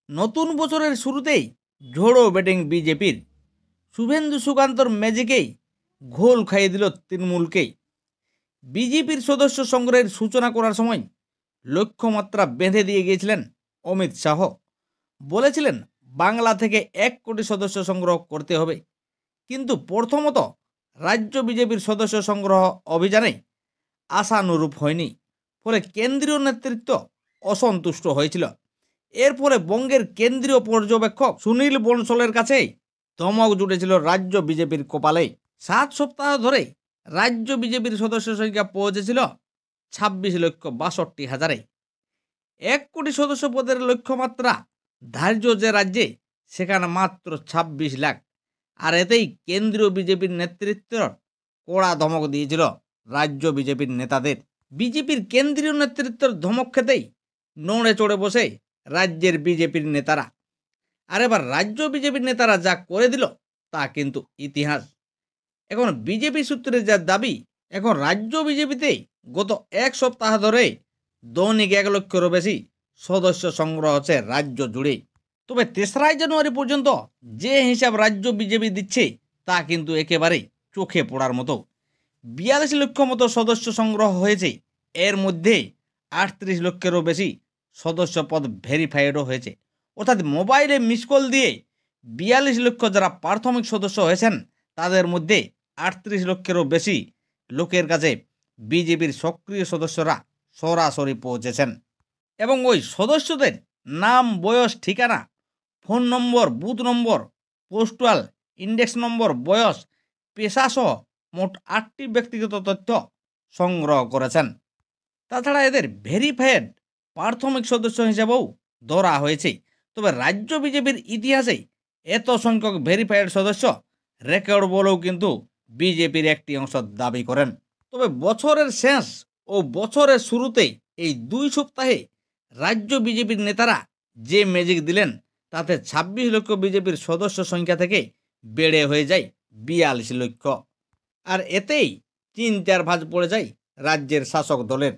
নতুন বছরের শুরুতেই ঝোড়ো ব্যাটিং বিজেপির। শুভেন্দু সুকান্তর ম্যাজিকেই ঘোল খাইয়ে দিল তৃণমূলকেই। বিজেপির সদস্য সংগ্রহের সূচনা করার সময় লক্ষ্যমাত্রা বেঁধে দিয়ে গিয়েছিলেন অমিত শাহ। বলেছিলেন বাংলা থেকে 1 কোটি সদস্য সংগ্রহ করতে হবে। কিন্তু প্রথমত রাজ্য বিজেপির সদস্য সংগ্রহ অভিযানে আশানুরূপ হয়নি, ফলে কেন্দ্রীয় নেতৃত্ব অসন্তুষ্ট হয়েছিল। এর ফলে বঙ্গের কেন্দ্রীয় পর্যবেক্ষক সুনীল বনসলের কাছে ধমক জুটেছিল রাজ্য বিজেপির কপালে। 7 সপ্তাহ ধরে রাজ্য বিজেপির সদস্য সংখ্যা পৌঁছেছিল 26,62,000-এ। 1 কোটি সদস্য পদের লক্ষ্যমাত্রা ধার্য যে রাজ্যে, সেখানে মাত্র 26 লাখ। আর এতেই কেন্দ্রীয় বিজেপির নেতৃত্ব কড়া ধমক দিয়েছিল রাজ্য বিজেপির নেতাদের। বিজেপির কেন্দ্রীয় নেতৃত্বের ধমক খেতেই নড়ে চড়ে বসে রাজ্যের বিজেপির নেতারা। আর এবার রাজ্য বিজেপির নেতারা যা করে দিল তা কিন্তু ইতিহাস। এখন বিজেপি সূত্রে যা দাবি, এখন রাজ্য বিজেপিতে গত 1 সপ্তাহ ধরে দৈনিক 1 লক্ষেরও বেশি সদস্য সংগ্রহ হচ্ছে রাজ্য জুড়ে। তবে 3রা জানুয়ারি পর্যন্ত যে হিসাব রাজ্য বিজেপি দিচ্ছে তা কিন্তু একেবারে চোখে পড়ার মতো। 42 লক্ষ মতো সদস্য সংগ্রহ হয়েছে। এর মধ্যে 38 লক্ষেরও বেশি সদস্য পদ ভেরিফাইডও হয়েছে। অর্থাৎ মোবাইলে মিস কল দিয়ে 42 লক্ষ যারা প্রাথমিক সদস্য হয়েছেন, তাদের মধ্যে 38 লক্ষেরও বেশি লোকের কাছে বিজেপির সক্রিয় সদস্যরা সরাসরি পৌঁছেছেন। এবং ওই সদস্যদের নাম, বয়স, ঠিকানা, phone number, booth number, postal index number, বয়স, পেশাসহ মোট 8টি ব্যক্তিগত তথ্য সংগ্রহ করেছেন। তাছাড়া এদের ভেরিফাইড প্রাথমিক সদস্য হিসেবেও ধরা হয়েছে। তবে রাজ্য বিজেপির ইতিহাসে এত সংখ্যক ভেরিফাইড সদস্য রেকর্ড বলেও কিন্তু বিজেপির একটি অংশ দাবি করেন। তবে বছরের শেষ ও বছরের শুরুতে এই 2 সপ্তাহে রাজ্য বিজেপির নেতারা যে ম্যাজিক দিলেন, তাতে 26 লক্ষ বিজেপির সদস্য সংখ্যা থেকে বেড়ে হয়ে যায় 42 লক্ষ। আর এতেই চিন্তার ভাঁজ পড়ে যায় রাজ্যের শাসক দলের।